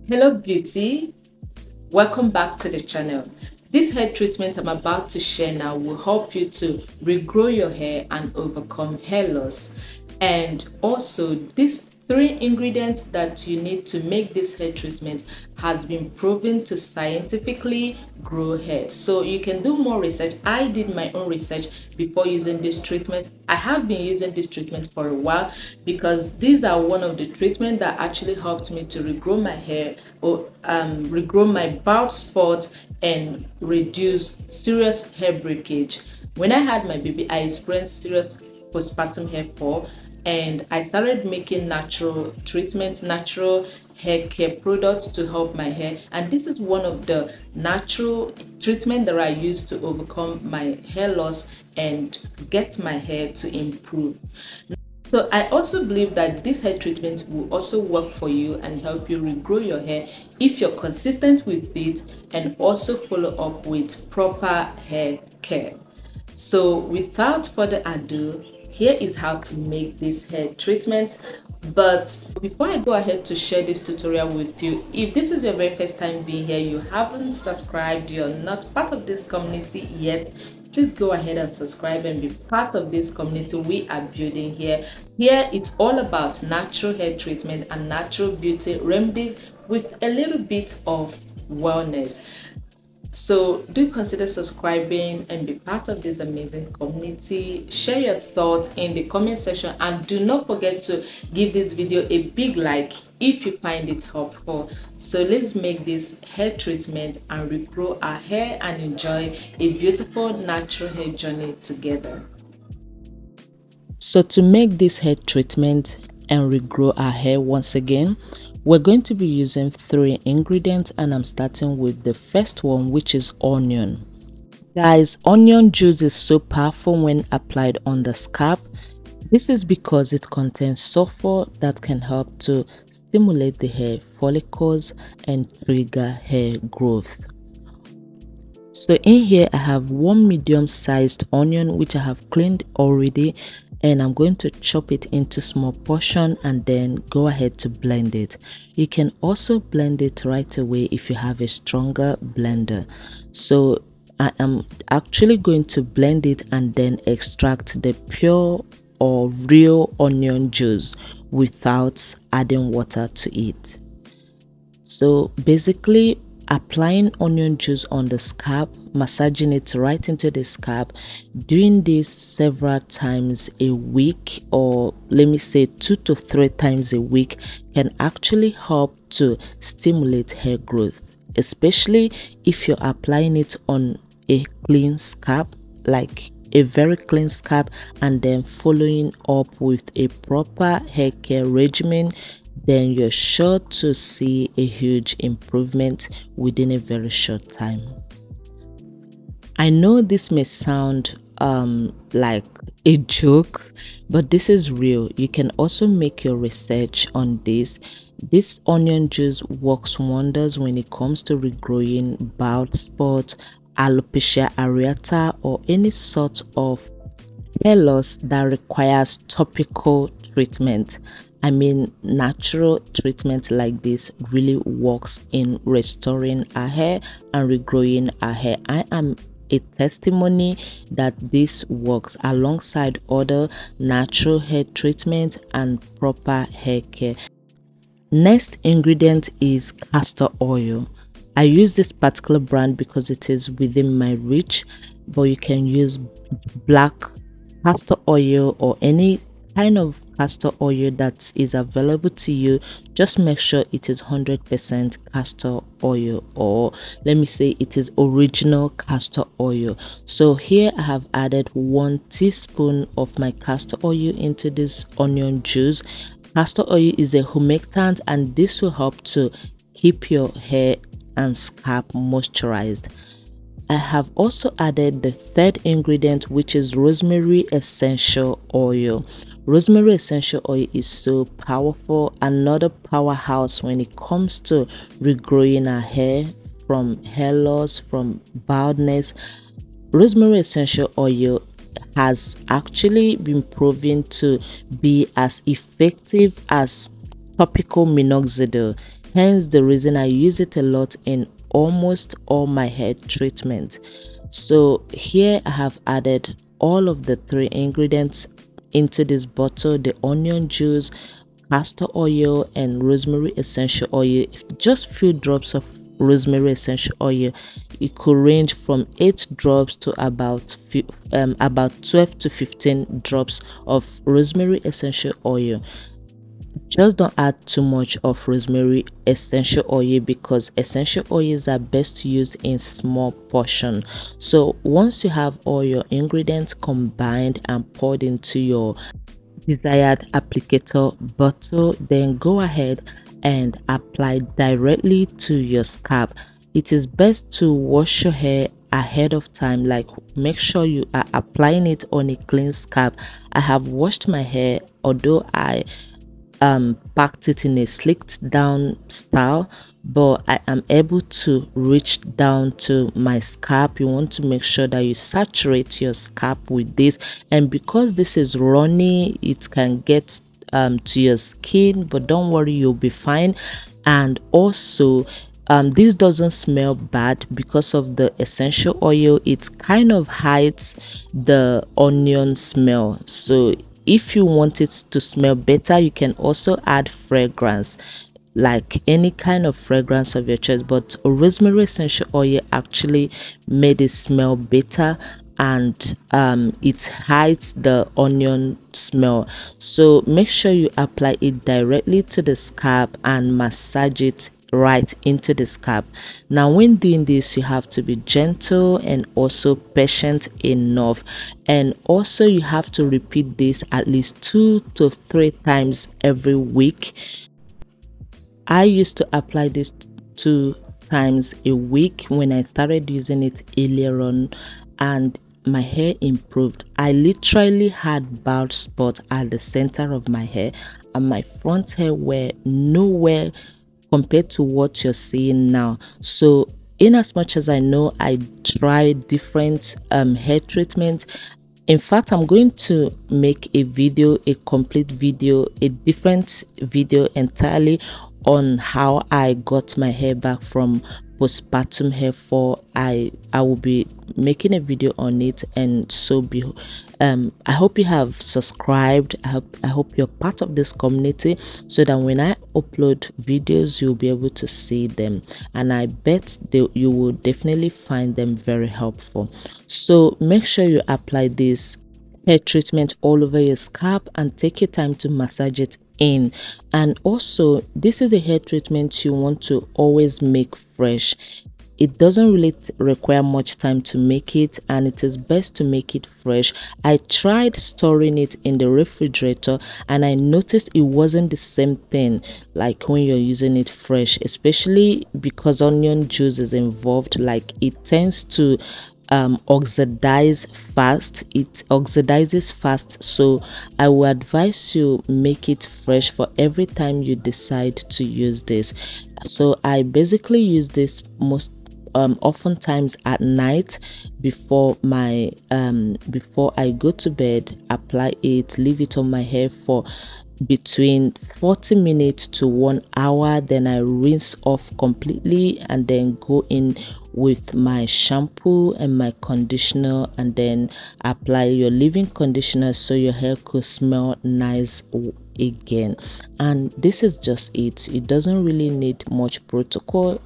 Hello beauty, welcome back to the channel. This hair treatment I'm about to share now will help you to regrow your hair and overcome hair loss. And also these three ingredients that you need to make this hair treatment has been proven to scientifically grow hair. So you can do more research. I did my own research before using this treatment. I have been using this treatment for a while because these are one of the treatments that actually helped me to regrow my hair or regrow my bald spot and reduce serious hair breakage. When I had my baby, I experienced serious postpartum hair fall, and I started making natural treatments, natural hair care products to help my hair. And this is one of the natural treatment that I use to overcome my hair loss and get my hair to improve. So I also believe that this hair treatment will also work for you and help you regrow your hair if you're consistent with it and also follow up with proper hair care. So without further ado, here is how to make this hair treatment. But before I go ahead to share this tutorial with you, if this is your very first time being here, you haven't subscribed, you're not part of this community yet, please go ahead and subscribe and be part of this community we are building here. Here it's all about natural hair treatment and natural beauty remedies with a little bit of wellness. So do consider subscribing and be part of this amazing community. Share your thoughts in the comment section and do not forget to give this video a big like if you find it helpful. So let's make this hair treatment and regrow our hair and enjoy a beautiful natural hair journey together. So to make this hair treatment and regrow our hair once again, we're going to be using three ingredients, and I'm starting with the first one, which is onion. Guys, onion juice is so powerful when applied on the scalp. This is because it contains sulfur that can help to stimulate the hair follicles and trigger hair growth. So in here I have one medium-sized onion which I have cleaned already, and I'm going to chop it into small portion and then go ahead to blend it. You can also blend it right away if you have a stronger blender. So I am actually going to blend it and then extract the pure or real onion juice without adding water to it. So basically, applying onion juice on the scalp, massaging it right into the scalp, doing this several times a week, or let me say 2 to 3 times a week, can actually help to stimulate hair growth, especially if you're applying it on a clean scalp, like a very clean scalp, and then following up with a proper hair care regimen. Then you're sure to see a huge improvement within a very short time. I know this may sound like a joke, but this is real. You can also make your research on this. This onion juice works wonders when it comes to regrowing bald spot, alopecia areata, or any sort of hair loss that requires topical treatment. I mean, natural treatment like this really works in restoring our hair and regrowing our hair. I am a testimony that this works alongside other natural hair treatment and proper hair care. Next ingredient is castor oil. I use this particular brand because it is within my reach, but you can use black castor oil or any kind of castor oil that is available to you. Just make sure it is 100% castor oil, or let me say it is original castor oil. So here I have added 1 teaspoon of my castor oil into this onion juice. Castor oil is a humectant, and this will help to keep your hair and scalp moisturized. I have also added the third ingredient, which is rosemary essential oil. Rosemary essential oil is so powerful, another powerhouse when it comes to regrowing our hair from hair loss, from baldness. Rosemary essential oil has actually been proven to be as effective as topical minoxidil. hence the reason I use it a lot in almost all my hair treatments. So here I have added all of the 3 ingredients into this bottle: the onion juice, castor oil, and rosemary essential oil. Just few drops of rosemary essential oil. It could range from 8 drops to about 12 to 15 drops of rosemary essential oil. Just don't add too much of rosemary essential oil, because essential oils are best used in small portion. So once you have all your ingredients combined and poured into your desired applicator bottle, then go ahead and apply directly to your scalp. It is best to wash your hair ahead of time, like make sure you are applying it on a clean scalp. I have washed my hair, although I packed it in a slicked down style, but I am able to reach down to my scalp. You want to make sure that you saturate your scalp with this, and because this is runny, it can get to your skin, but don't worry, you'll be fine. And also this doesn't smell bad because of the essential oil. It kind of hides the onion smell. So if you want it to smell better, you can also add fragrance, like any kind of fragrance of your choice, but rosemary essential oil actually made it smell better, and it hides the onion smell. So make sure you apply it directly to the scalp and massage it right into the scalp. Now when doing this, you have to be gentle and also patient enough, and also you have to repeat this at least 2 to 3 times every week. I used to apply this 2 times a week when I started using it earlier on, and my hair improved. I literally had bald spots at the center of my hair, and my front hair were nowhere compared to what you're seeing now. So in as much as I know, I tried different hair treatments. In fact, I'm going to make a video, a complete video, a different video entirely on how I got my hair back from postpartum hair fall. I will be making a video on it, and so be I hope you have subscribed. I hope you're part of this community, so that when I upload videos, you'll be able to see them, and I bet you will definitely find them very helpful. So make sure you apply this hair treatment all over your scalp and take your time to massage it in. And also, this is a hair treatment you want to always make fresh. It doesn't really require much time to make it, and it is best to make it fresh. I tried storing it in the refrigerator, and I noticed it wasn't the same thing like when you're using it fresh, especially because onion juice is involved. Like, it tends to oxidizes fast. So I will advise you make it fresh for every time you decide to use this. So I basically use this most oftentimes at night before my before I go to bed. Apply it, leave it on my hair for between 40 minutes to 1 hour, then I rinse off completely, and then go in with my shampoo and my conditioner, and then apply your leave-in conditioner so your hair could smell nice again. And this is just it doesn't really need much protocol.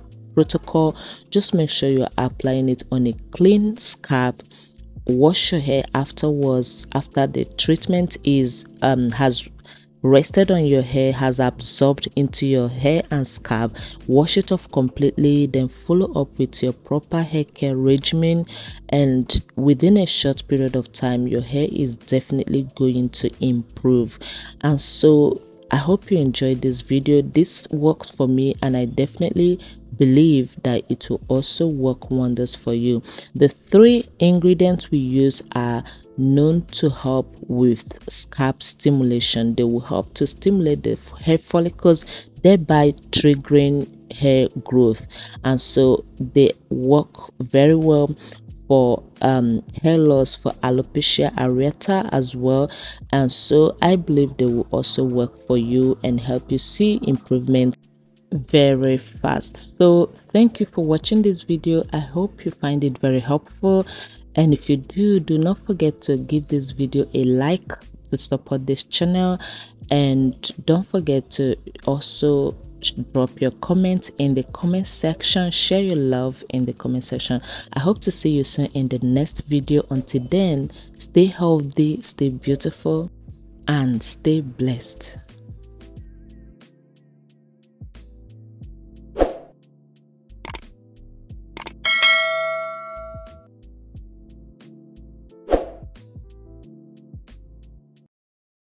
Just make sure you're applying it on a clean scalp. Wash your hair afterwards, after the treatment is has rested on your hair, has absorbed into your hair and scalp. Wash it off completely, then follow up with your proper hair care regimen, and within a short period of time your hair is definitely going to improve. And so I hope you enjoyed this video. This worked for me, and I definitely believe that it will also work wonders for you. The 3 ingredients we use are known to help with scalp stimulation. They will help to stimulate the hair follicles, thereby triggering hair growth, and so they work very well for hair loss, for alopecia areata as well. And so I believe they will also work for you and help you see improvement very fast. So thank you for watching this video. I hope you find it very helpful, and if you do not forget to give this video a like to support this channel, and don't forget to also drop your comments in the comment section. Share your love in the comment section. I hope to see you soon in the next video. Until then, stay healthy, stay beautiful, and stay blessed.